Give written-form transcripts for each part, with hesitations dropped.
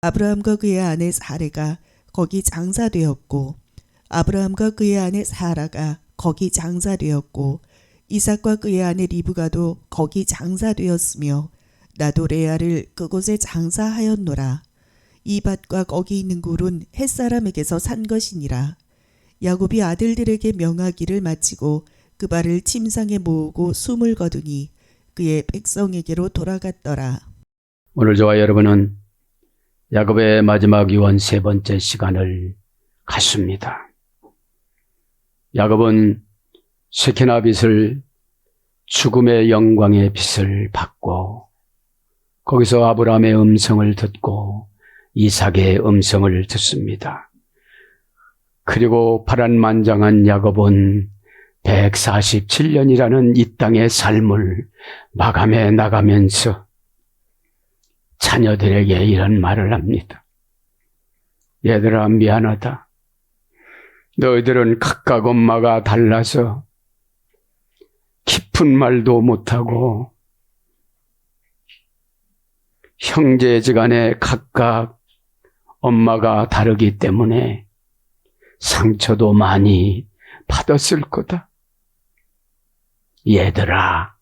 아브라함과 그의 아내 사레가 거기 장사되었고 아브라함과 그의 아내 사라가 거기 장사되었고 이삭과 그의 아내 리브가도 거기 장사되었으며 나도 레아를 그곳에 장사하였노라. 이 밭과 거기 있는 굴은 햇사람에게서 산 것이니라. 야곱이 아들들에게 명하기를 마치고 그 발을 침상에 모으고 숨을 거두니 그의 백성에게로 돌아갔더라. 오늘 저와 여러분은 야곱의 마지막 유언 세 번째 시간을 갖습니다. 야곱은 쉐키나 빛을 죽음의 영광의 빛을 받고 거기서 아브라함의 음성을 듣고 이삭의 음성을 듣습니다. 그리고 파란만장한 야곱은 147년이라는 이 땅의 삶을 마감해 나가면서 자녀들에게 이런 말을 합니다. 얘들아, 미안하다. 너희들은 각각 엄마가 달라서 깊은 말도 못하고 형제지간에 각각 엄마가 다르기 때문에 상처도 많이 받았을 거다. 얘들아,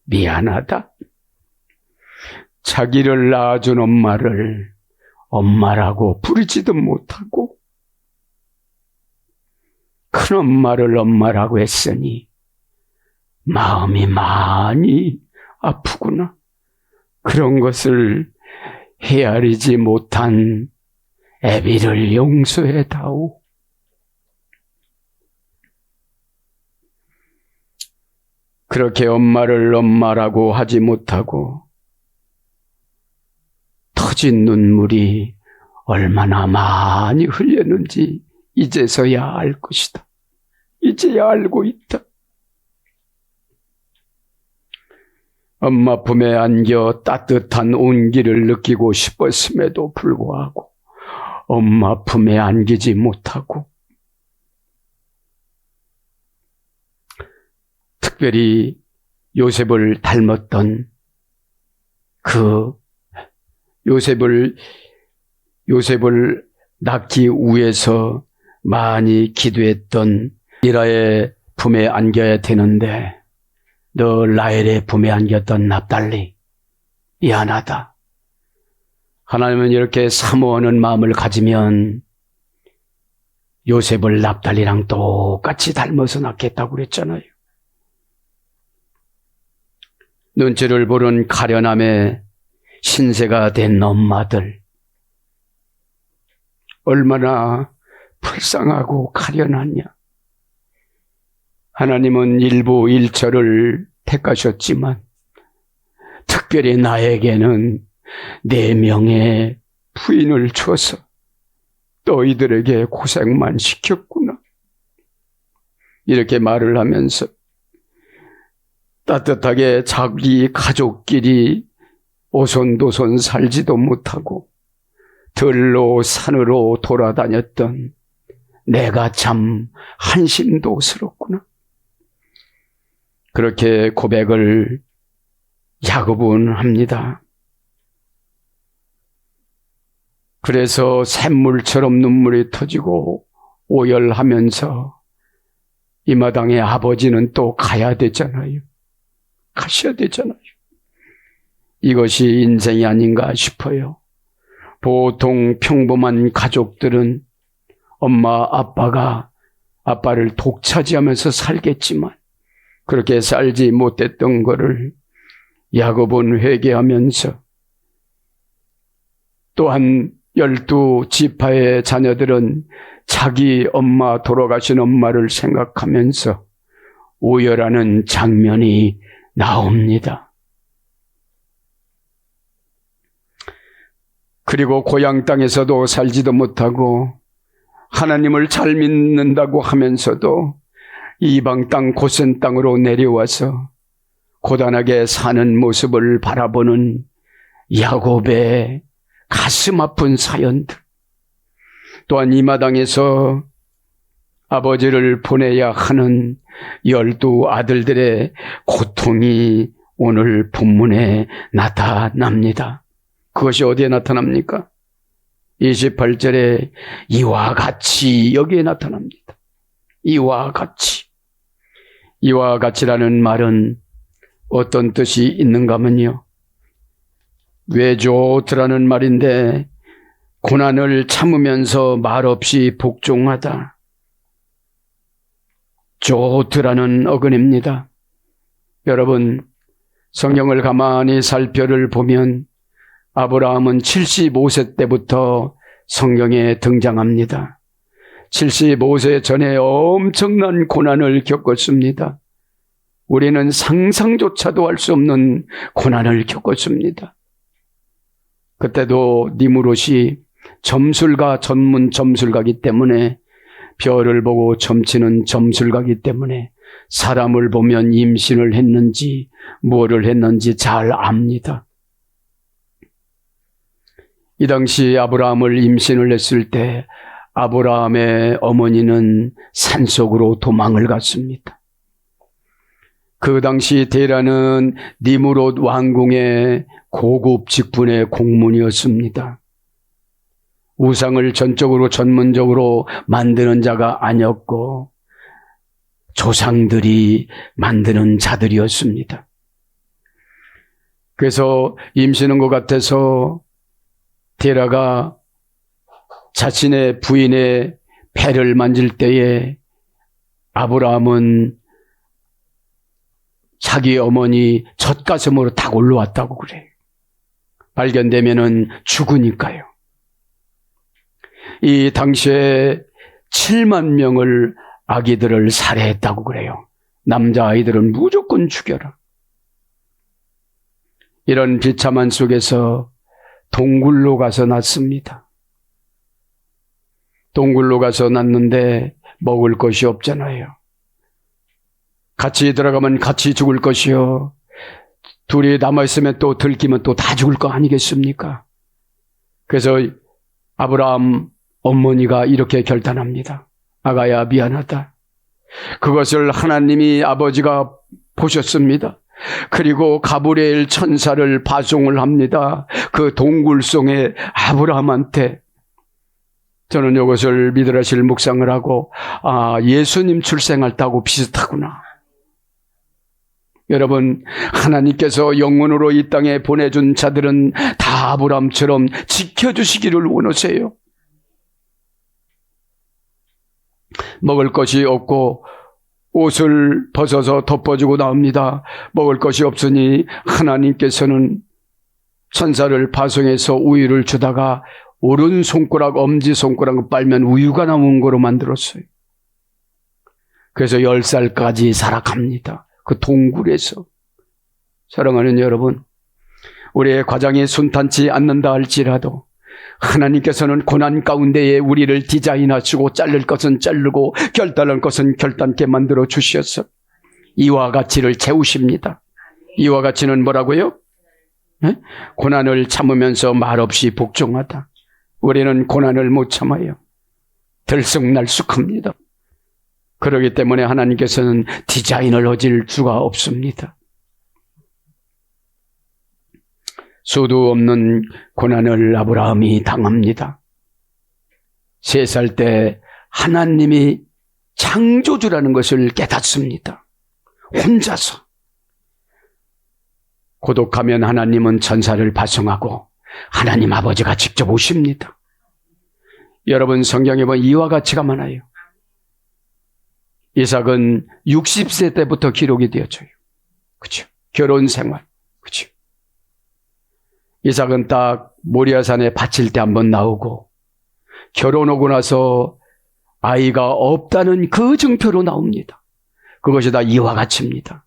미안하다. 자기를 낳아준 엄마를 엄마라고 부르지도 못하고 큰 엄마를 엄마라고 했으니 마음이 많이 아프구나. 그런 것을 헤아리지 못한 애비를 용서해 다오. 그렇게 엄마를 엄마라고 하지 못하고 터진 눈물이 얼마나 많이 흘렸는지 이제서야 알 것이다. 이제야 알고 있다. 엄마 품에 안겨 따뜻한 온기를 느끼고 싶었음에도 불구하고 엄마 품에 안기지 못하고 특별히 요셉을 닮았던 그 요셉을 낳기 위해서 많이 기도했던 리라의 품에 안겨야 되는데 너 라헬의 품에 안겼던 납달리, 미안하다. 하나님은 이렇게 사모하는 마음을 가지면 요셉을 납달리랑 똑같이 닮아서 낳겠다고 그랬잖아요. 눈치를 보는 가련함에 신세가 된 엄마들, 얼마나 불쌍하고 가련하냐. 하나님은 일부 일처를 택하셨지만 특별히 나에게는 4명의 부인을 줘서 너희들에게 고생만 시켰구나. 이렇게 말을 하면서 따뜻하게 자기 가족끼리 오손도손 살지도 못하고 들로 산으로 돌아다녔던 내가 참 한심도스럽구나. 그렇게 고백을 야곱은 합니다. 그래서 샘물처럼 눈물이 터지고 오열하면서 이 마당에 아버지는 또 가야 되잖아요. 가셔야 되잖아요. 이것이 인생이 아닌가 싶어요. 보통 평범한 가족들은 엄마, 아빠가 아빠를 독차지하면서 살겠지만 그렇게 살지 못했던 거를 야곱은 회개하면서 또한 12지파의 자녀들은 자기 엄마, 돌아가신 엄마를 생각하면서 오열하는 장면이 나옵니다. 그리고 고향 땅에서도 살지도 못하고 하나님을 잘 믿는다고 하면서도 이방 땅 고센 땅으로 내려와서 고단하게 사는 모습을 바라보는 야곱의 가슴 아픈 사연들, 또한 이 마당에서 아버지를 보내야 하는 12 아들들의 고통이 오늘 본문에 나타납니다. 그것이 어디에 나타납니까? 28절에 이와 같이 여기에 나타납니다. 이와 같이. 이와 같이라는 말은 어떤 뜻이 있는가 하면요. 외조트라는 말인데 고난을 참으면서 말없이 복종하다. 조트라는 어근입니다. 여러분, 성경을 가만히 살펴를 보면 아브라함은 75세 때부터 성경에 등장합니다. 75세 전에 엄청난 고난을 겪었습니다. 우리는 상상조차도 할 수 없는 고난을 겪었습니다. 그때도 니무롯이 점술가 전문 점술가이기 때문에 별을 보고 점치는 점술가이기 때문에 사람을 보면 임신을 했는지 뭐를 했는지 잘 압니다. 이 당시 아브라함을 임신을 했을 때 아브라함의 어머니는 산속으로 도망을 갔습니다. 그 당시 데라는 니무롯 왕궁의 고급 직분의 공문이었습니다. 우상을 전적으로 전문적으로 만드는 자가 아니었고 조상들이 만드는 자들이었습니다. 그래서 임신한 것 같아서 데라가 자신의 부인의 배를 만질 때에 아브라함은 자기 어머니 젖가슴으로 딱 올라왔다고 그래요. 발견되면은 죽으니까요. 이 당시에 7만 명을 아기들을 살해했다고 그래요. 남자아이들은 무조건 죽여라. 이런 비참한 속에서 동굴로 가서 낳습니다. 동굴로 가서 낳는데 먹을 것이 없잖아요. 같이 들어가면 같이 죽을 것이요. 둘이 남아있으면 또 들키면 또 다 죽을 거 아니겠습니까? 그래서 아브라함 어머니가 이렇게 결단합니다. 아가야 미안하다. 그것을 하나님이 아버지가 보셨습니다. 그리고 가브리엘 천사를 파송을 합니다. 그 동굴송에 아브라함한테. 저는 이것을 믿으라실 묵상을 하고 예수님 출생할 때하고 비슷하구나. 여러분, 하나님께서 영원으로 이 땅에 보내준 자들은 다 아브라함처럼 지켜주시기를 원하세요. 먹을 것이 없고 옷을 벗어서 덮어주고 나옵니다. 먹을 것이 없으니 하나님께서는 천사를 파송해서 우유를 주다가 오른손가락, 엄지손가락을 빨면 우유가 나오는 거로 만들었어요. 그래서 10살까지 살아갑니다. 그 동굴에서. 사랑하는 여러분, 우리의 과정이 순탄치 않는다 할지라도 하나님께서는 고난 가운데에 우리를 디자인하시고 자를 것은 자르고 결단할 것은 결단케 만들어 주셔서 이와 같이를 채우십니다. 이와 같이는 뭐라고요? 네? 고난을 참으면서 말없이 복종하다. 우리는 고난을 못 참아요. 들쑥날쑥합니다. 그렇기 때문에 하나님께서는 디자인을 어질 수가 없습니다. 수도 없는 고난을 아브라함이 당합니다. 3살 때 하나님이 창조주라는 것을 깨닫습니다. 혼자서. 고독하면 하나님은 천사를 파송하고 하나님 아버지가 직접 오십니다. 여러분, 성경에 보면 이와 같이가 많아요. 이삭은 60세 때부터 기록이 되어져요. 그렇죠? 결혼 생활. 그렇죠? 이삭은 딱 모리아산에 바칠 때 한번 나오고 결혼하고 나서 아이가 없다는 그 증표로 나옵니다. 그것이 다 이와 같이입니다.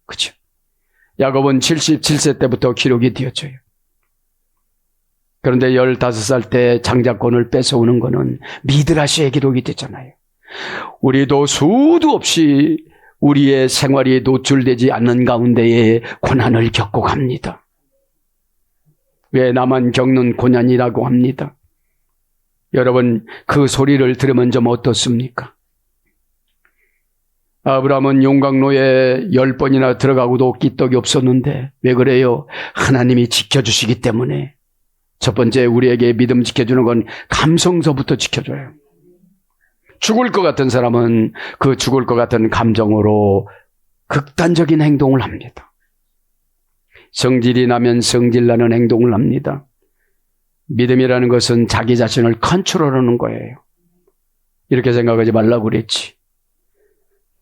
그렇죠? 야곱은 77세 때부터 기록이 되어져요. 그런데 15살 때 장자권을 뺏어오는 것은 미드라시에 기록이 되잖아요. 우리도 수도 없이 우리의 생활이 노출되지 않는 가운데에 고난을 겪고 갑니다. 왜 나만 겪는 고난이라고 합니다. 여러분, 그 소리를 들으면 좀 어떻습니까? 아브라함은 용광로에 10번이나 들어가고도 끼떡이 없었는데 왜 그래요? 하나님이 지켜주시기 때문에. 첫 번째 우리에게 믿음 지켜주는 건 감성서부터 지켜줘요. 죽을 것 같은 사람은 그 죽을 것 같은 감정으로 극단적인 행동을 합니다. 성질이 나면 성질나는 행동을 합니다. 믿음이라는 것은 자기 자신을 컨트롤하는 거예요. 이렇게 생각하지 말라고 그랬지.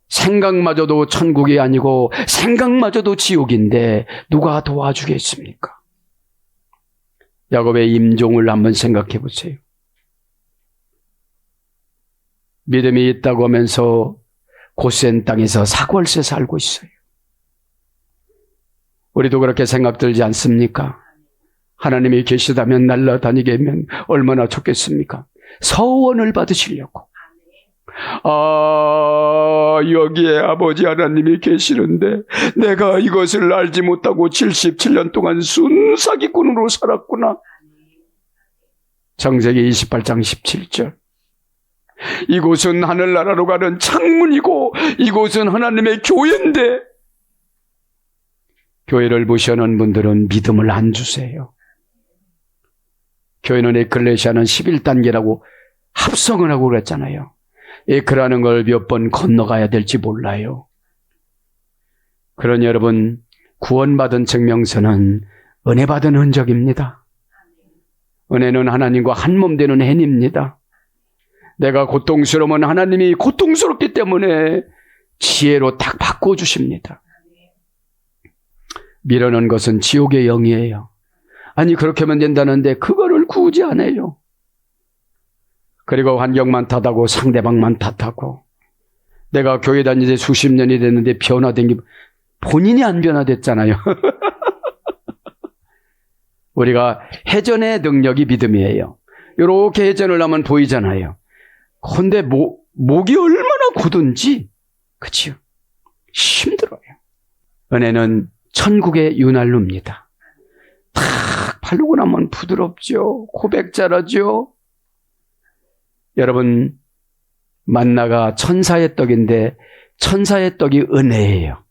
생각마저도 천국이 아니고 생각마저도 지옥인데 누가 도와주겠습니까? 야곱의 임종을 한번 생각해 보세요. 믿음이 있다고 하면서 고센 땅에서 사골세 살고 있어요. 우리도 그렇게 생각 들지 않습니까? 하나님이 계시다면 날아다니게면 얼마나 좋겠습니까? 서원을 받으시려고. 여기에 아버지 하나님이 계시는데 내가 이것을 알지 못하고 77년 동안 순사기꾼으로 살았구나. 창세기 28장 17절. 이곳은 하늘나라로 가는 창문이고 이곳은 하나님의 교회인데, 교회를 무시하는 분들은 믿음을 안 주세요. 교회는 에클레시아는 11단계라고 합성을 하고 그랬잖아요. 에클하는 걸 몇 번 건너가야 될지 몰라요. 그러니 여러분, 구원받은 증명서는 은혜 받은 흔적입니다. 은혜는 하나님과 한몸 되는 해입니다. 내가 고통스러우면 하나님이 고통스럽기 때문에 지혜로 딱 바꿔주십니다. 미루는 것은 지옥의 영이에요. 아니 그렇게 하면 된다는데 그거를 굳이 안 해요. 그리고 환경만 탓하고 상대방만 탓하고, 내가 교회 다닌 지 수십 년이 됐는데 변화된 게 본인이 안 변화됐잖아요. 우리가 회전의 능력이 믿음이에요. 이렇게 회전을 하면 보이잖아요. 근데 목이 얼마나 굳은지, 그치요? 힘들어요. 은혜는 천국의 윤활유입니다. 탁 바르고 나면 부드럽죠. 고백 잘하죠. 여러분, 만나가 천사의 떡인데 천사의 떡이 은혜예요.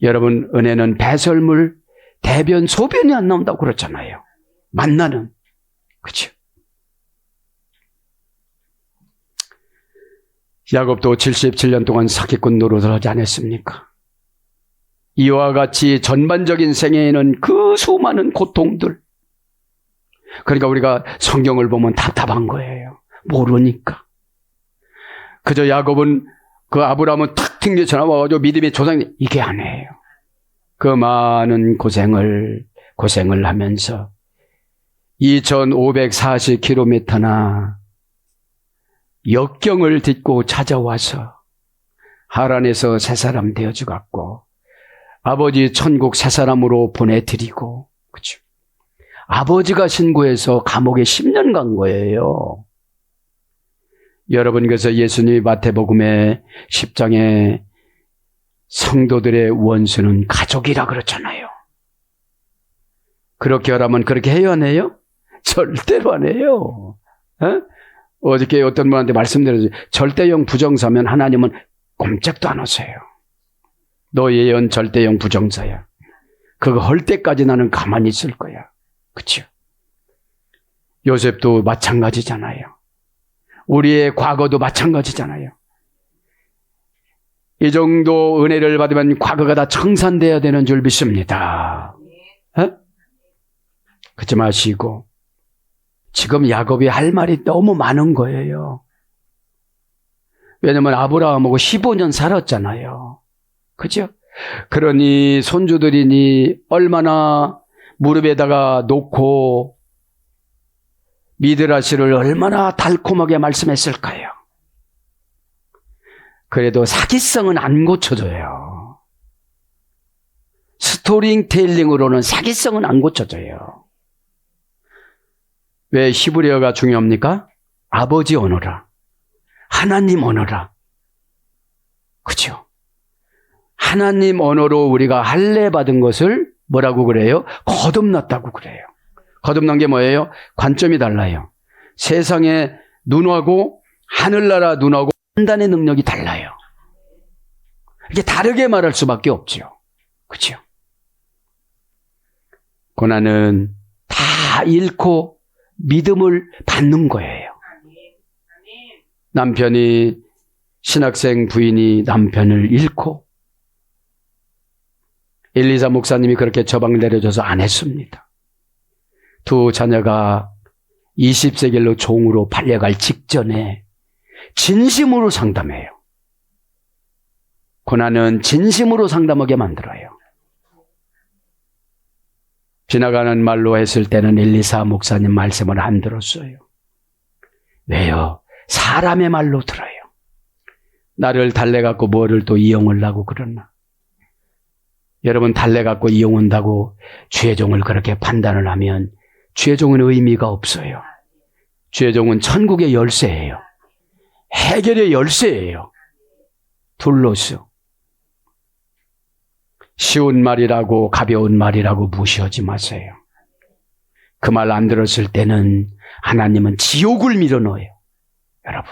여러분, 은혜는 배설물, 대변, 소변이 안 나온다고 그렇잖아요. 만나는. 그렇죠? 야곱도 77년 동안 사기꾼 노릇을 하지 않았습니까? 이와 같이 전반적인 생애에는 그 수많은 고통들, 그러니까 우리가 성경을 보면 답답한 거예요. 모르니까. 그저 야곱은, 그 아브라함은 탁 튕겨져 나와가지고 믿음의 조상이, 이게 아니에요. 그 많은 고생을 하면서 2540km나 역경을 딛고 찾아와서 하란에서 새 사람 되어주갔고, 아버지 천국 새 사람으로 보내드리고, 그렇죠? 아버지가 신고해서 감옥에 10년 간 거예요. 여러분, 그래서 예수님이 마태복음의 10장에 성도들의 원수는 가족이라 그렇잖아요. 그렇게 하라면 그렇게 해요, 안 해요? 절대로 안 해요. 어저께 어떤 분한테 말씀드렸어요. 절대형 부정사면 하나님은 꼼짝도 안 하세요. 너 예언 절대형 부정사야. 그거 할 때까지 나는 가만히 있을 거야. 그렇죠? 요셉도 마찬가지잖아요. 우리의 과거도 마찬가지잖아요. 이 정도 은혜를 받으면 과거가 다 청산돼야 되는 줄 믿습니다. 그렇지 마시고, 지금 야곱이 할 말이 너무 많은 거예요. 왜냐면 아브라함하고 15년 살았잖아요. 그죠? 그러니 손주들이니 얼마나 무릎에다가 놓고 미드라시를 얼마나 달콤하게 말씀했을까요? 그래도 사기성은 안 고쳐져요. 스토리텔링으로는 사기성은 안 고쳐져요. 왜 히브리어가 중요합니까? 아버지 언어라, 하나님 언어라. 그죠? 하나님 언어로 우리가 할례 받은 것을 뭐라고 그래요? 거듭났다고 그래요. 거듭난 게 뭐예요? 관점이 달라요. 세상의 눈하고 하늘나라 눈하고 판단의 능력이 달라요. 이게 다르게 말할 수밖에 없죠. 그렇죠? 고난은 다 다 잃고 믿음을 받는 거예요. 남편이, 신학생 부인이 남편을 잃고 엘리사 목사님이 그렇게 처방 내려줘서 안 했습니다. 두 자녀가 20세 길로 종으로 팔려갈 직전에 진심으로 상담해요. 고난은 진심으로 상담하게 만들어요. 지나가는 말로 했을 때는 엘리사 목사님 말씀을 안 들었어요. 왜요? 사람의 말로 들어요. 나를 달래갖고 뭐를 또 이용하려고 그러나. 여러분, 달래갖고 이용한다고 주의 종을 그렇게 판단을 하면 주의 종은 의미가 없어요. 주의 종은 천국의 열쇠예요. 해결의 열쇠예요. 둘로스. 쉬운 말이라고 가벼운 말이라고 무시하지 마세요. 그 말 안 들었을 때는 하나님은 지옥을 밀어넣어요. 여러분.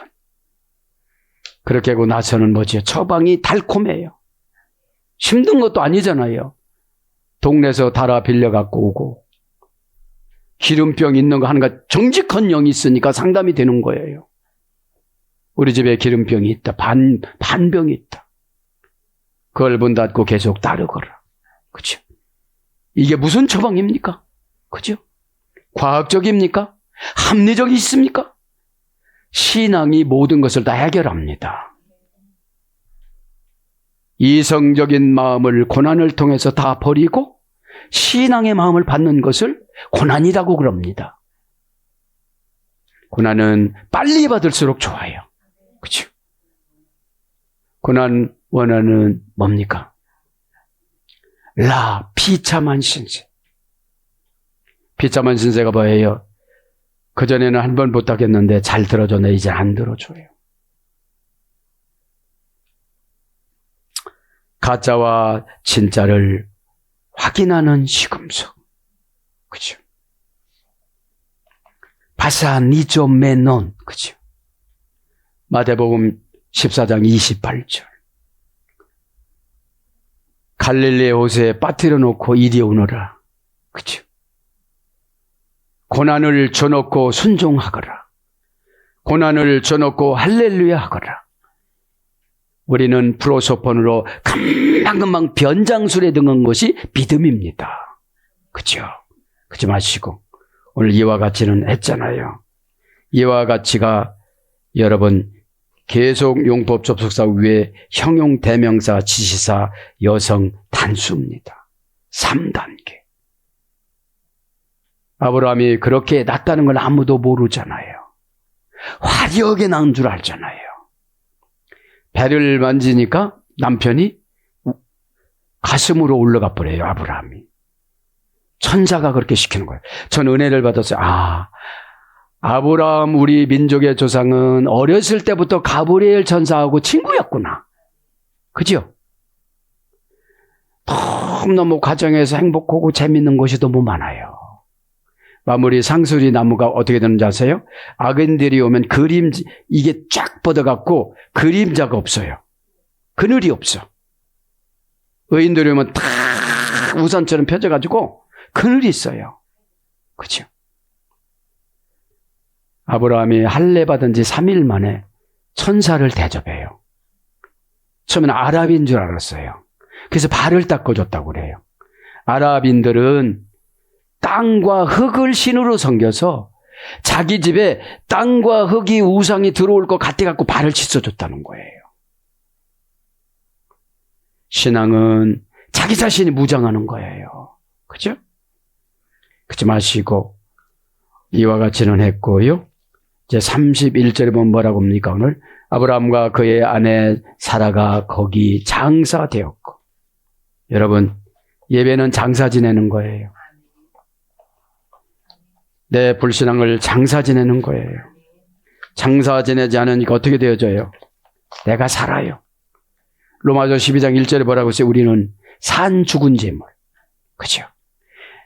그렇게 하고 나서는 뭐지요? 처방이 달콤해요. 힘든 것도 아니잖아요. 동네에서 달아 빌려갖고 오고 기름병 있는 거 하는가 정직한 영이 있으니까 상담이 되는 거예요. 우리 집에 기름병이 있다. 반병이 있다. 그걸 문 닫고 계속 따르거라. 그죠? 이게 무슨 처방입니까? 그죠? 과학적입니까? 합리적이 있습니까? 신앙이 모든 것을 다 해결합니다. 이성적인 마음을 고난을 통해서 다 버리고 신앙의 마음을 받는 것을 고난이라고 그럽니다. 고난은 빨리 받을수록 좋아요. 그렇죠? 고난 원어는 뭡니까? 비참한 신세. 비참한 신세가 뭐예요? 그전에는 한 번 부탁했는데 잘 들어줬네. 이제 안 들어줘요. 가짜와 진짜를 확인하는 시금석. 그죠? 바사니조메논. 그죠? 마태복음 14장 28절. 갈릴리 호수에 빠뜨려 놓고 이리 오너라. 그죠? 고난을 줘놓고 순종하거라. 고난을 줘놓고 할렐루야 하거라. 우리는 프로소폰으로 금방금방 변장술에 등한 것이 믿음입니다. 그죠? 그러지 마시고 오늘 이와 같이는 했잖아요. 이와 같이가 여러분 계속 용법 접속사 위에 형용 대명사 지시사 여성 단수입니다. 3단계. 아브라함이 그렇게 낳았다는 걸 아무도 모르잖아요. 화려하게 낳은 줄 알잖아요. 배를 만지니까 남편이 가슴으로 올라가 버려요. 아브라함이. 천사가 그렇게 시키는 거예요. 전 은혜를 받았어요. 아브라함 우리 민족의 조상은 어렸을 때부터 가브리엘 천사하고 친구였구나. 그죠? 너무너무 가정에서 행복하고 재밌는 것이 너무 많아요. 마무리 상수리 나무가 어떻게 되는지 아세요? 악인들이 오면 이게 쫙 뻗어갖고 그림자가 없어요. 그늘이 없어. 의인들이 오면 다 우산처럼 펴져가지고 그늘이 있어요. 그렇죠? 아브라함이 할례 받은 지 3일 만에 천사를 대접해요. 처음에는 아랍인 줄 알았어요. 그래서 발을 닦아줬다고 그래요. 아랍인들은 땅과 흙을 신으로 섬겨서 자기 집에 땅과 흙이 우상이 들어올 것 같아갖고 발을 씻어줬다는 거예요. 신앙은 자기 자신이 무장하는 거예요. 그죠? 그러지 마시고 이와 같이는 했고요. 이제 31절에 보면 뭐라고 합니까? 오늘 아브라함과 그의 아내 사라가 거기 장사되었고. 여러분, 예배는 장사 지내는 거예요. 내 불신앙을 장사 지내는 거예요. 장사 지내지 않으니까 어떻게 되어져요? 내가 살아요. 로마서 12장 1절에 뭐라고 했어요? 우리는 산 죽은 재물. 그죠?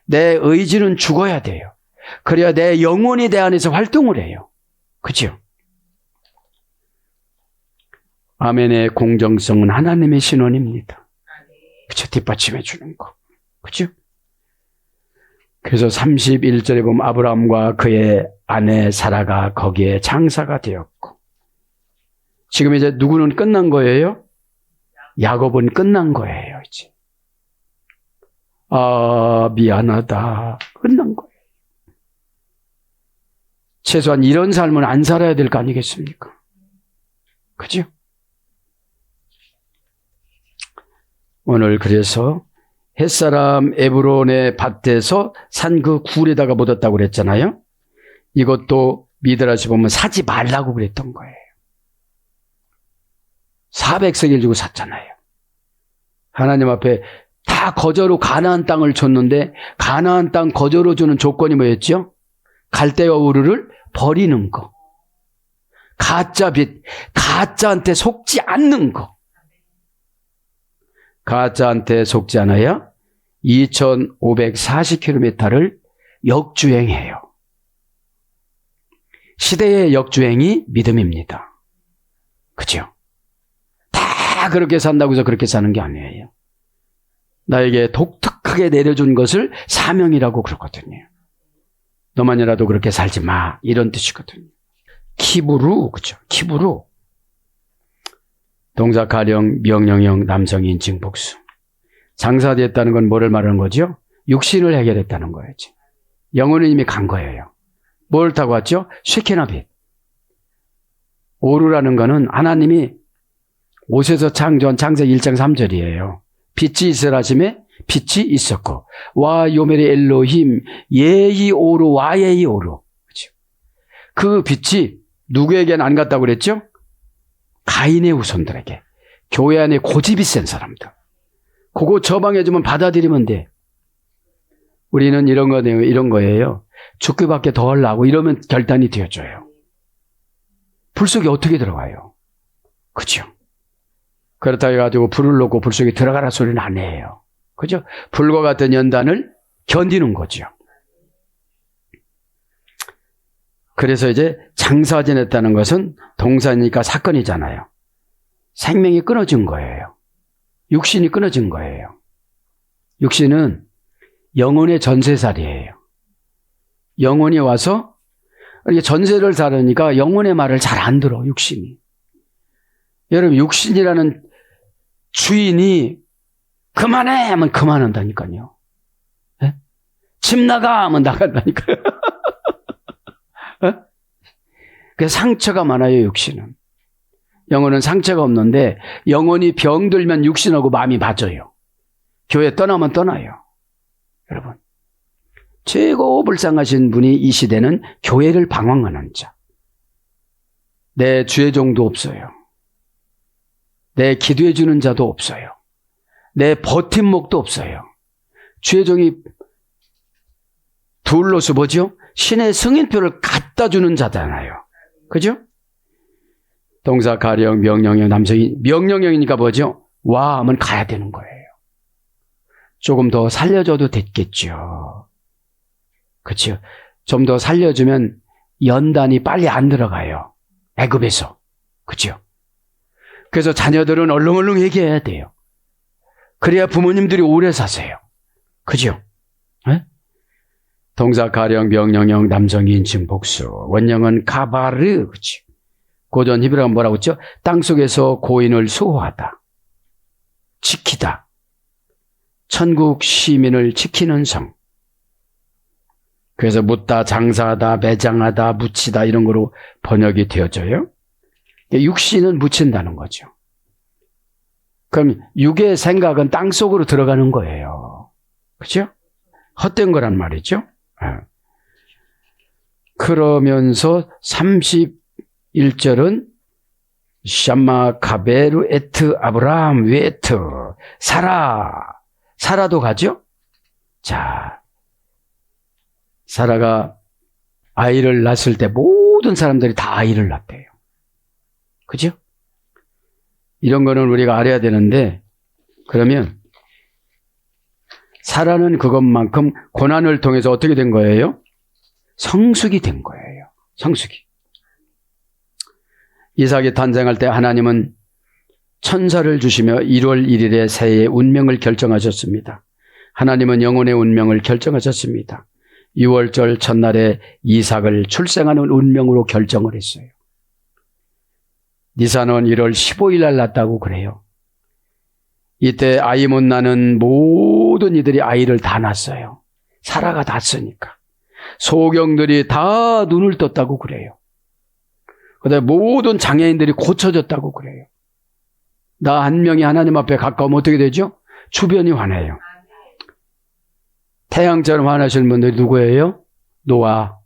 내 의지는 죽어야 돼요. 그래야 내 영혼이 내 안에서 활동을 해요. 그죠? 아멘의 공정성은 하나님의 신원입니다. 그죠? 뒷받침해 주는 거. 그죠? 그래서 31절에 보면 아브라함과 그의 아내 사라가 거기에 장사가 되었고, 지금 이제 누구는 끝난 거예요? 야곱은 끝난 거예요, 이제. 아, 미안하다. 끝난 거예요. 최소한 이런 삶은 안 살아야 될 거 아니겠습니까? 그죠? 오늘 그래서 햇사람 에브론의 밭에서 산 그 굴에다가 묻었다고 그랬잖아요. 이것도 미드라시 보면 사지 말라고 그랬던 거예요. 400세겔 주고 샀잖아요. 하나님 앞에 다 거저로 가나안 땅을 줬는데 가나안 땅 거저로 주는 조건이 뭐였죠? 갈대와 우르를 버리는 거. 가짜 빚, 가짜한테 속지 않는 거. 가짜한테 속지 않아야 2540km를 역주행해요. 시대의 역주행이 믿음입니다. 그죠? 다 그렇게 산다고 해서 그렇게 사는 게 아니에요. 나에게 독특하게 내려준 것을 사명이라고 그러거든요. 너만이라도 그렇게 살지 마. 이런 뜻이거든요. 키부루, 그죠? 키부루. 동사 가령, 명령형, 남성인, 징복수. 장사됐다는 건 뭐를 말하는 거죠? 육신을 해결했다는 거예요. 영혼은 이미 간 거예요. 뭘 타고 왔죠? 쉐케나 빛. 오르라는 거는 하나님이 옷에서 창조한 창세기 1장 3절이에요. 빛이 있으라 하심에 빛이 있었고 와 요멜의 엘로힘 예히 오르 와예히 오르. 그 빛이 누구에게는 안 갔다고 그랬죠? 가인의 후손들에게. 교회 안에 고집이 센 사람들. 그거 처방해주면 받아들이면 돼. 우리는 이런 거예요. 죽기 밖에 더 하려고 이러면 결단이 되어져요. 불 속에 어떻게 들어가요? 그죠? 그렇다고 해가지고 불을 놓고 불 속에 들어가라 소리는 안 해요. 그죠? 불과 같은 연단을 견디는 거죠. 그래서 이제 장사 지냈다는 것은 동사니까 사건이잖아요. 생명이 끊어진 거예요. 육신이 끊어진 거예요. 육신은 영혼의 전세살이에요. 영혼이 와서 이렇게 전세를 살으니까 영혼의 말을 잘 안 들어, 육신이. 여러분, 육신이라는 주인이 그만해 하면 그만한다니까요. 네? 집 나가 하면 나간다니까요. 그 상처가 많아요, 육신은. 영혼은 상처가 없는데 영혼이 병들면 육신하고 마음이 맞아요. 교회 떠나면 떠나요. 여러분, 최고 불쌍하신 분이 이 시대는 교회를 방황하는 자. 내 주의종도 없어요. 내 기도해 주는 자도 없어요. 내 버팀목도 없어요. 주의종이 둘러서 뭐죠? 신의 승인표를 갖다 주는 자잖아요. 그죠? 동사 가령, 명령형, 남성이 명령형이니까 뭐죠? 와 하면 가야 되는 거예요. 조금 더 살려줘도 됐겠죠. 그렇죠? 좀 더 살려주면 연단이 빨리 안 들어가요. 애굽에서. 그렇죠? 그래서 자녀들은 얼렁얼렁 얘기해야 돼요. 그래야 부모님들이 오래 사세요. 그죠? 네? 동사 가령, 명령형, 남성인, 증복수. 원형은 가바르. 그렇죠? 고전 히브리어가 뭐라고 했죠? 땅속에서 고인을 수호하다. 지키다. 천국 시민을 지키는 성. 그래서 묻다, 장사하다, 매장하다, 묻히다 이런 거로 번역이 되어져요. 육신은 묻힌다는 거죠. 그럼 육의 생각은 땅속으로 들어가는 거예요. 그렇죠? 헛된 거란 말이죠. 그러면서 31절은 샴마 가베르 에트 아브라함 웨트 사라도 가죠? 자, 사라가 아이를 낳았을 때 모든 사람들이 다 아이를 낳대요. 그죠? 이런 거는 우리가 알아야 되는데, 그러면 사라는 그것만큼 고난을 통해서 어떻게 된 거예요? 성숙이 된 거예요. 성숙이. 이삭이 탄생할 때 하나님은 천사를 주시며 1월 1일에 새해의 운명을 결정하셨습니다. 하나님은 영혼의 운명을 결정하셨습니다. 6월절 첫날에 이삭을 출생하는 운명으로 결정을 했어요. 니산은 1월 15일 날 났다고 그래요. 이때 아이 못 낳는 모든 이들이 아이를 다 낳았어요. 사라가 낳았으니까. 소경들이 다 눈을 떴다고 그래요. 그다음에 모든 장애인들이 고쳐졌다고 그래요. 나 한 명이 하나님 앞에 가까우면 어떻게 되죠? 주변이 환해요. 태양처럼 환하신 분들이 누구예요? 노아,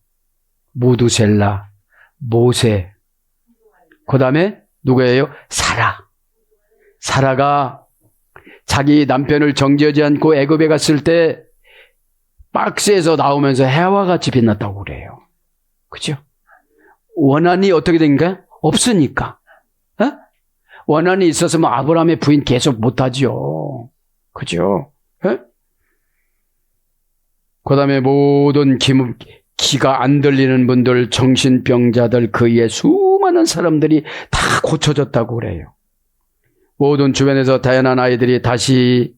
무두셀라, 모세. 그 다음에 누구예요? 사라. 사라가 자기 남편을 정죄하지 않고 애굽에 갔을 때 박스에서 나오면서 해와 같이 빛났다고 그래요. 그죠? 원한이 어떻게 된가? 없으니까. 어? 원한이 있었으면 아브라함의 부인 계속 못하지요. 그죠? 그 다음에 모든 귀가 안 들리는 분들, 정신병자들, 그의 수많은 사람들이 다 고쳐졌다고 그래요. 모든 주변에서 태어난 아이들이 다시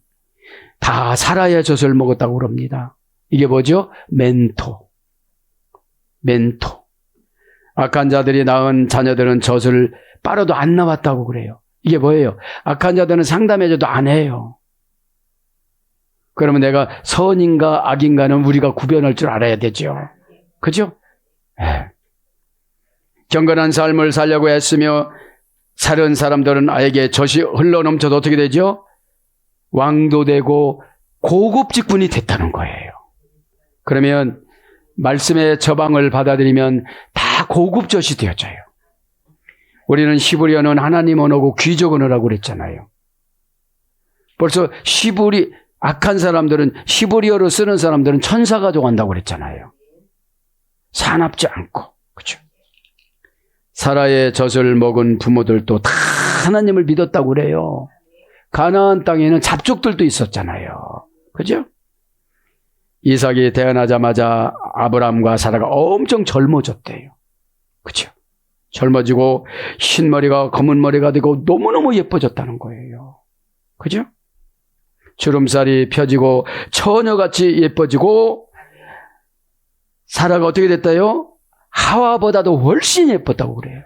다 사라의 젖을 먹었다고 그럽니다. 이게 뭐죠? 멘토. 악한 자들이 낳은 자녀들은 젖을 빨아도 안 나왔다고 그래요. 이게 뭐예요? 악한 자들은 상담해줘도 안 해요. 그러면 내가 선인가 악인가는 우리가 구별할 줄 알아야 되죠. 그죠? 경건한 삶을 살려고 했으며 살은 사람들은 아에게 젖이 흘러넘쳐도 어떻게 되죠? 왕도 되고 고급 직분이 됐다는 거예요. 그러면 말씀의 저방을 받아들이면 다 고급 젖이 되어져요. 우리는 히브리어는 하나님 언어고 귀족 언어라고 그랬잖아요. 벌써 악한 사람들은 히브리어로 쓰는 사람들은 천사가 좋아한다고 그랬잖아요. 사납지 않고. 그렇죠? 사라의 젖을 먹은 부모들도 다 하나님을 믿었다고 그래요. 가나안 땅에는 잡족들도 있었잖아요. 그죠? 이삭이 태어나자마자 아브라함과 사라가 엄청 젊어졌대요. 그죠? 젊어지고 흰머리가 검은 머리가 되고 너무너무 예뻐졌다는 거예요. 그죠? 주름살이 펴지고 처녀같이 예뻐지고 사라가 어떻게 됐다요? 하와보다도 훨씬 예뻤다고 그래요.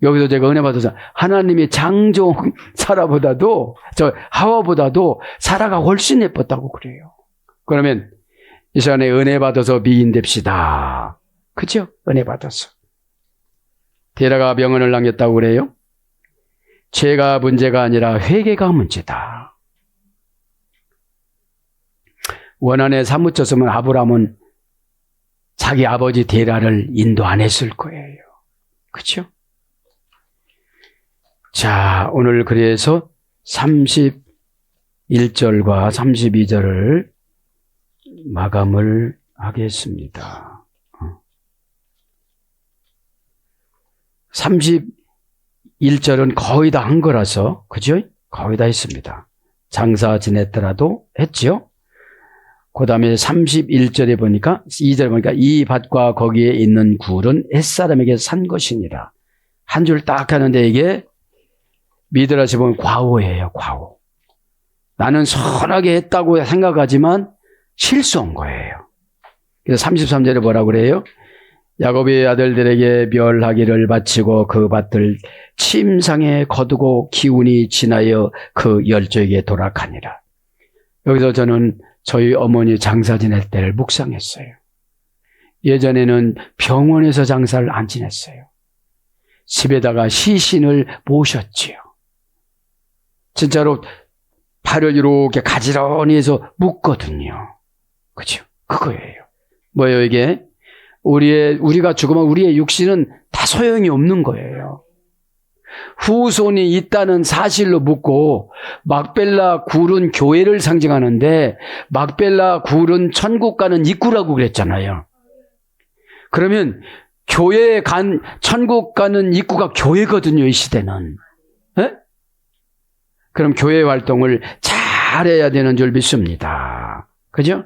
여기서 제가 은혜 받아서 하나님이 장종 하와보다도 사라가 훨씬 예뻤다고 그래요. 그러면 이 시간에 은혜 받아서 미인됩시다. 그죠? 은혜 받아서. 데라가 명언을 남겼다고 그래요. 죄가 문제가 아니라 회개가 문제다. 원한에 사무쳤으면 아브라함은 자기 아버지 데라를 인도 안 했을 거예요. 그렇죠? 자, 오늘 그래서 31절과 32절을 마감을 하겠습니다. 31절은 거의 다 한 거라서, 그죠? 거의 다 했습니다. 장사 지냈더라도 했죠? 그 다음에 31절에 보니까, 2절에 보니까 이 밭과 거기에 있는 굴은 햇사람에게 산 것이니라. 한 줄 딱 하는데 이게 미드라시 보면 과오예요, 과오. 나는 선하게 했다고 생각하지만 실수한 거예요. 그래서 33절에 뭐라고 그래요? 야곱의 아들들에게 멸하기를 바치고 그 밭을 침상에 거두고 기운이 지나여 그 열조에게 돌아가니라. 여기서 저는 저희 어머니 장사 지낼 때를 묵상했어요. 예전에는 병원에서 장사를 안 지냈어요. 집에다가 시신을 모셨지요. 진짜로 팔을 이렇게 가지런히 해서 묶거든요. 그죠? 그거예요. 뭐예요, 이게? 우리가 죽으면 우리의 육신은 다 소용이 없는 거예요. 후손이 있다는 사실로 묻고, 막벨라 굴은 교회를 상징하는데 막벨라 굴은 천국 가는 입구라고 그랬잖아요. 그러면 교회에 천국 가는 입구가 교회거든요, 이 시대는. 에? 그럼 교회 활동을 잘해야 되는 줄 믿습니다. 그죠?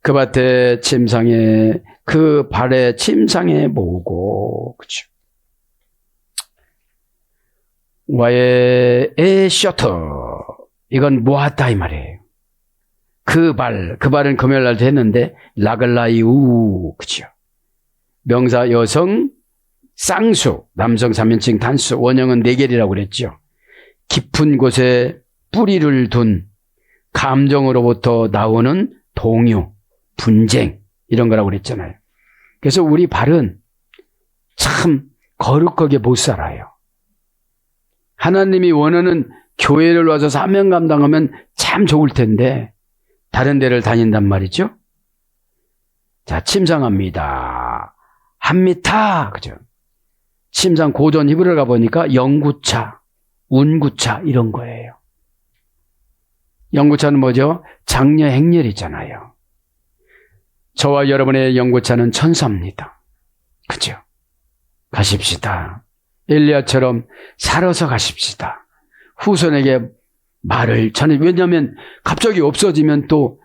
그 밭에 침상에, 그 발에 침상에 모으고, 그죠? 와에 셔터, 이건 모았다 이 말이에요. 그 발은 금요일 날도 했는데, 라글라이우, 그죠? 명사 여성, 쌍수, 남성 3인칭 단수, 원형은 네겔이라고 그랬죠. 깊은 곳에 뿌리를 둔 감정으로부터 나오는 동요, 분쟁, 이런 거라고 그랬잖아요. 그래서 우리 발은 참 거룩하게 못 살아요. 하나님이 원하는 교회를 와서 사명 감당하면 참 좋을 텐데 다른 데를 다닌단 말이죠. 자, 침상합니다. 합니다. 그죠? 침상 고전 히브리어 가보니까 영구차, 운구차 이런 거예요. 영구차는 뭐죠? 장려 행렬이잖아요. 저와 여러분의 영구차는 천사입니다. 그죠? 가십시다. 엘리야처럼 살아서 가십시다. 후손에게 말을 왜냐하면 갑자기 없어지면 또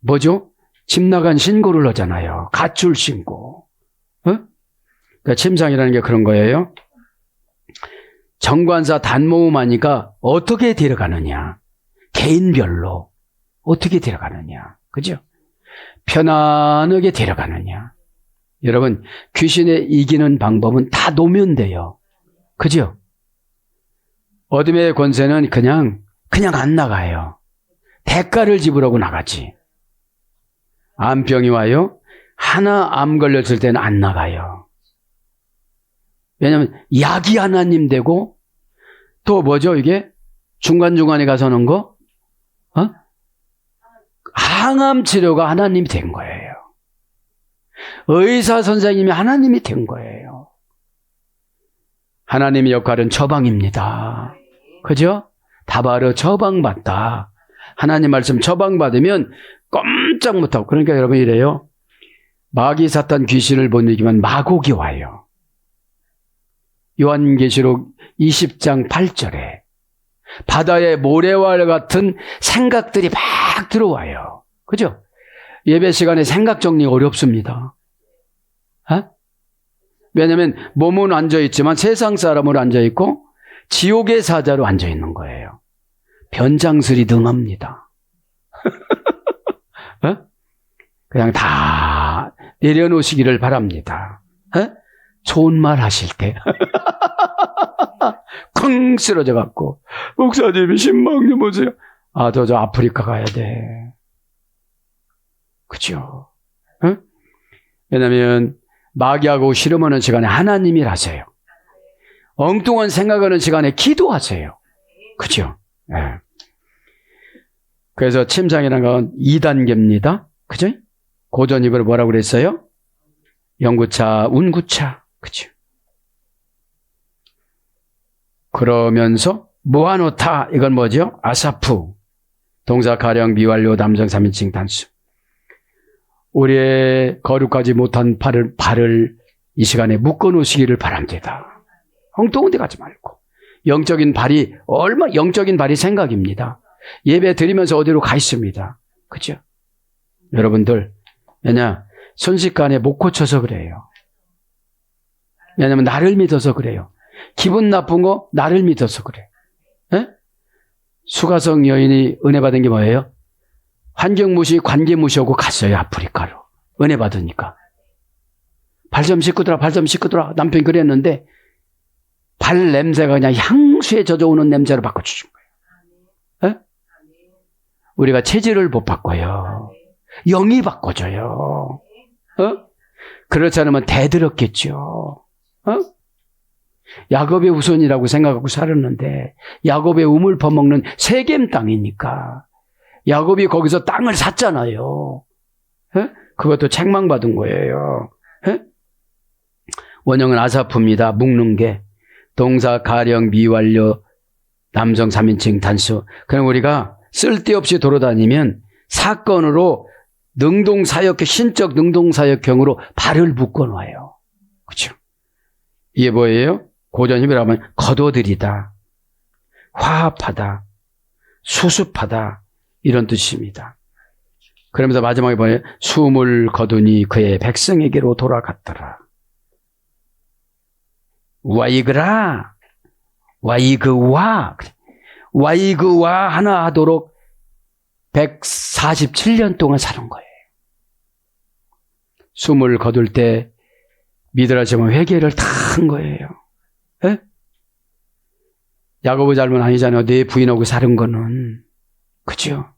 뭐죠? 집 나간 신고를 하잖아요. 가출 신고. 그러니까 침상이라는 게 그런 거예요. 정관사 단모음 하니까 어떻게 데려가느냐. 개인별로 어떻게 데려가느냐. 그죠? 편안하게 데려가느냐. 여러분, 귀신에 이기는 방법은 다 놓으면 돼요. 그죠? 어둠의 권세는 그냥 안 나가요. 대가를 지불하고 나가지. 암병이 와요. 하나 암 걸렸을 때는 안 나가요. 왜냐하면 약이 하나님 되고 또 뭐죠 이게? 중간중간에 가서 하는 거? 항암 치료가 하나님이 된 거예요. 의사 선생님이 하나님이 된 거예요. 하나님의 역할은 처방입니다. 그죠? 다바르 처방받다. 하나님 말씀 처방받으면 꼼짝 못하고. 그러니까 여러분 이래요. 마귀 사탄 귀신을 못 이기면 마곡이 와요. 요한계시록 20장 8절에 바다의 모래와 같은 생각들이 막 들어와요. 그죠? 예배 시간에 생각 정리 어렵습니다. 왜냐하면 몸은 앉아있지만 세상 사람으로 앉아있고 지옥의 사자로 앉아있는 거예요. 변장술이 능합니다. 그냥 다 내려놓으시기를 바랍니다. 좋은 말 하실 때 쿵 쓰러져 갖고 목사님이 신방 좀 보세요. 저 아프리카 가야 돼. 그죠? 왜냐하면 마귀하고 씨름하는 시간에 하나님이라세요. 엉뚱한 생각하는 시간에 기도하세요. 그죠? 네. 그래서 침상이라는 건 2단계입니다. 그죠? 고전 이걸 뭐라고 그랬어요? 영구차, 운구차. 그죠? 그러면서 모아놓다. 이건 뭐죠? 아사프. 동사 가령 미완료 남성 3인칭 단수. 우리의 거룩하지 못한 발을 이 시간에 묶어놓으시기를 바랍니다. 엉뚱한 데 가지 말고. 영적인 발이 생각입니다. 예배 드리면서 어디로 가 있습니다. 그죠? 여러분들, 순식간에 못 고쳐서 그래요. 왜냐하면 나를 믿어서 그래요. 기분 나쁜 거 나를 믿어서 그래. 수가성 여인이 은혜 받은 게 뭐예요? 환경 무시, 관계 무시하고 갔어요. 아프리카로. 은혜 받으니까. 발 좀 씻고더라. 남편이 그랬는데 발 냄새가 그냥 향수에 젖어오는 냄새로 바꿔주신 거예요. 우리가 체질을 못 바꿔요. 영이 바꿔줘요. 그렇지 않으면 대들었겠죠. 야곱의 후손이라고 생각하고 살았는데 야곱의 우물 퍼먹는 세겜 땅이니까 야곱이 거기서 땅을 샀잖아요. 그것도 책망받은 거예요. 원형은 아사프입니다. 묶는 게. 동사 가령 미완료 남성 3인칭 단수. 그럼 우리가 쓸데없이 돌아다니면 사건으로 능동사역형, 신적 능동사역형으로 발을 묶어놔요. 그렇죠? 이게 뭐예요? 고전 히브리어로 하면 거둬들이다, 화합하다, 수습하다 이런 뜻입니다. 그러면서 마지막에 뭐예요? 숨을 거두니 그의 백성에게로 돌아갔더라. 와이그라, 와이그와 하나 하도록 147년 동안 사는 거예요. 숨을 거둘 때 미드라시면 회개를 다 한 거예요. 예? 야고보 잘못 아니잖아요. 내 부인하고 사는 거는. 그죠?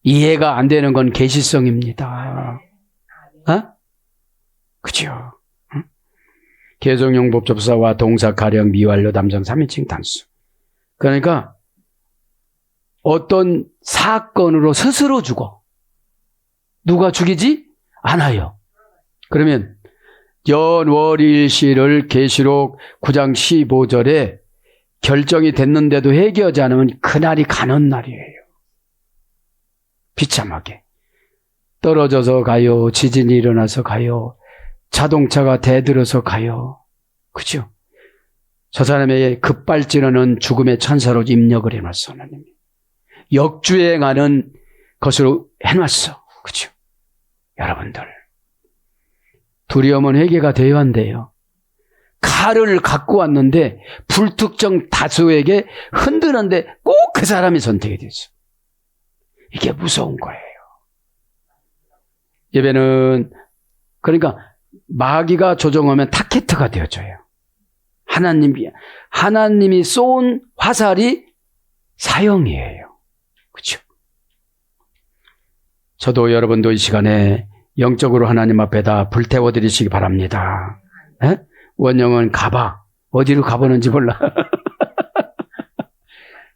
이해가 안 되는 건 계시성입니다. 어? 그죠? 응? 개성용 법접사와 동사 가령 미완료 담성 3인칭 단수. 그러니까 어떤 사건으로 스스로 죽어. 누가 죽이지? 않아요. 그러면 연월일시를 계시록 9장 15절에 결정이 됐는데도 회개하지 않으면 그날이 가는 날이에요. 비참하게. 떨어져서 가요. 지진이 일어나서 가요. 자동차가 대들어서 가요. 그죠? 저 사람에게 급발진하는 죽음의 천사로 입력을 해놨어. 하나님이. 역주행하는 것으로 해놨어. 그죠? 여러분들. 두려움은 회개가 되어야 한대요. 칼을 갖고 왔는데 불특정 다수에게 흔드는데 꼭 그 사람이 선택이 됐어. 이게 무서운 거예요. 예배는 그러니까 마귀가 조종하면 타켓트가 되어져요. 하나님이 쏜 화살이 사형이에요. 그렇죠? 저도 여러분도 이 시간에 영적으로 하나님 앞에다 불태워드리시기 바랍니다. 에? 원영은 가봐. 어디로 가보는지 몰라.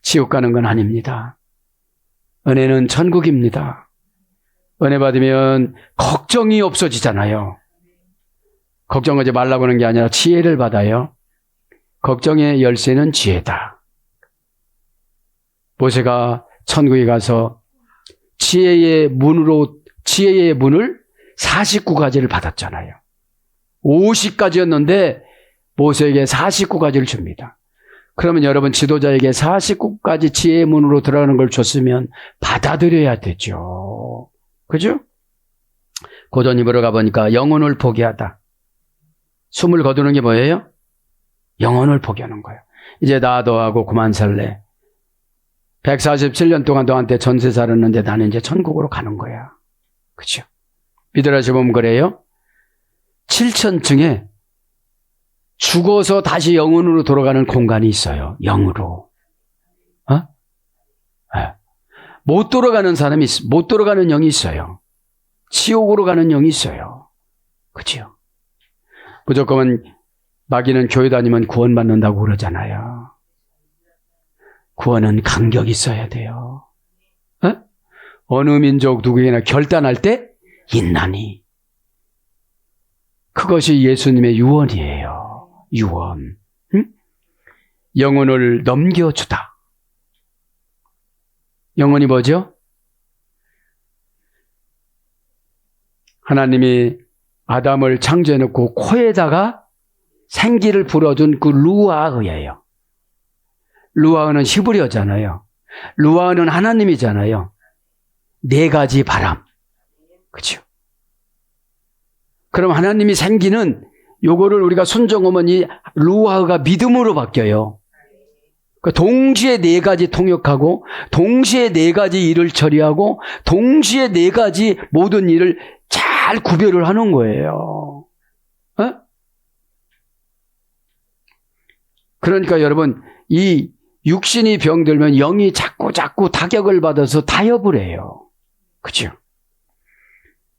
지옥 가는 건 아닙니다. 은혜는 천국입니다. 은혜 받으면 걱정이 없어지잖아요. 걱정하지 말라고 하는 게 아니라 지혜를 받아요. 걱정의 열쇠는 지혜다. 모세가 천국에 가서 지혜의 문을 49가지를 받았잖아요. 50가지였는데 모세에게 49가지를 줍니다. 그러면 여러분 지도자에게 49가지 지혜의 문으로 들어가는 걸 줬으면 받아들여야 되죠. 그죠? 고전 입으로 가보니까 영혼을 포기하다. 숨을 거두는 게 뭐예요? 영혼을 포기하는 거예요. 이제 나 너하고 그만 살래. 147년 동안 너한테 전세 살았는데 나는 이제 천국으로 가는 거야. 그죠? 미드라시 보면 그래요. 7층에 죽어서 다시 영혼으로 돌아가는 공간이 있어요. 영으로. 네. 못 돌아가는 사람이 못 돌아가는 영이 있어요. 지옥으로 가는 영이 있어요. 그죠? 무조건 마귀는 교회 다니면 구원받는다고 그러잖아요. 구원은 간격이 있어야 돼요. 어느 민족 누구에게나 결단할 때 있나니. 그것이 예수님의 유언이에요. 유언. 응? 영혼을 넘겨주다. 영혼이 뭐죠? 하나님이 아담을 창조해놓고 코에다가 생기를 불어준 그 루아흐예요. 루아흐는 히브리어잖아요. 루아흐는 하나님이잖아요. 4가지 바람. 그렇죠? 그럼 하나님이 생기는 요거를 우리가 순종하면 이 루아흐가 믿음으로 바뀌어요. 그러니까 동시에 4가지 통역하고 동시에 4가지 일을 처리하고 동시에 4가지 모든 일을 잘 구별을 하는 거예요. 그러니까 여러분 이 육신이 병들면 영이 자꾸 타격을 받아서 타협을 해요. 그죠?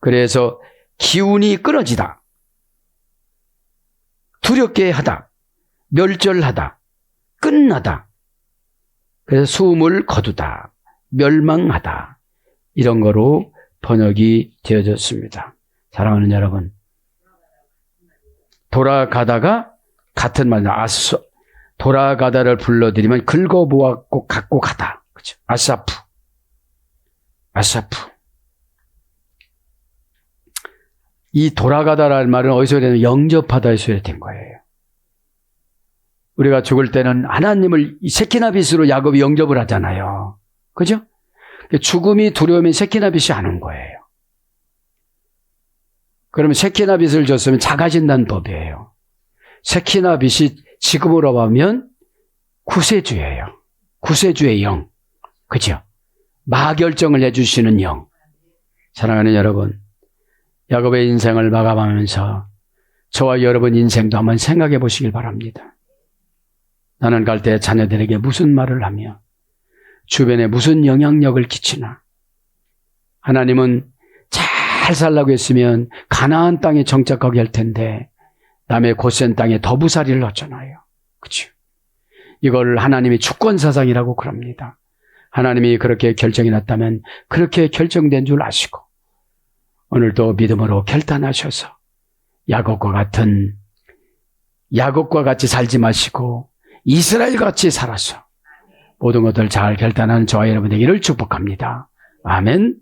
그래서 기운이 끊어지다. 두렵게 하다. 멸절하다. 끝나다. 그래서 숨을 거두다. 멸망하다. 이런 거로 번역이 되어졌습니다. 사랑하는 여러분. 돌아가다가 같은 말, 돌아가다를 불러들이면 긁어보았고 갖고 가다. 그렇죠? 아사프. 이 돌아가다라는 말은 어디서 되는 영접하다에서 된 거예요. 우리가 죽을 때는 하나님을 세키나빗으로 야곱이 영접을 하잖아요. 그죠? 죽음이 두려우면 세키나빗이 안 온 거예요. 그러면 세키나빗을 줬으면 작아진다는 법이에요. 세키나빗이 지금으로 보면 구세주예요. 구세주의 영. 그죠? 마결정을 해주시는 영. 사랑하는 여러분, 야곱의 인생을 마감하면서 저와 여러분 인생도 한번 생각해 보시길 바랍니다. 나는 갈 때 자녀들에게 무슨 말을 하며 주변에 무슨 영향력을 끼치나. 하나님은 잘 살라고 했으면 가나안 땅에 정착하게 할 텐데 남의 고센 땅에 더부살이를 넣었잖아요. 그렇죠? 이걸 하나님이 주권사상이라고 그럽니다. 하나님이 그렇게 결정해 놨다면 그렇게 결정된 줄 아시고 오늘도 믿음으로 결단하셔서 야곱과 같이 살지 마시고 이스라엘과 같이 살아서 모든 것들 잘 결단하는 저와 여러분 되기를 축복합니다. 아멘.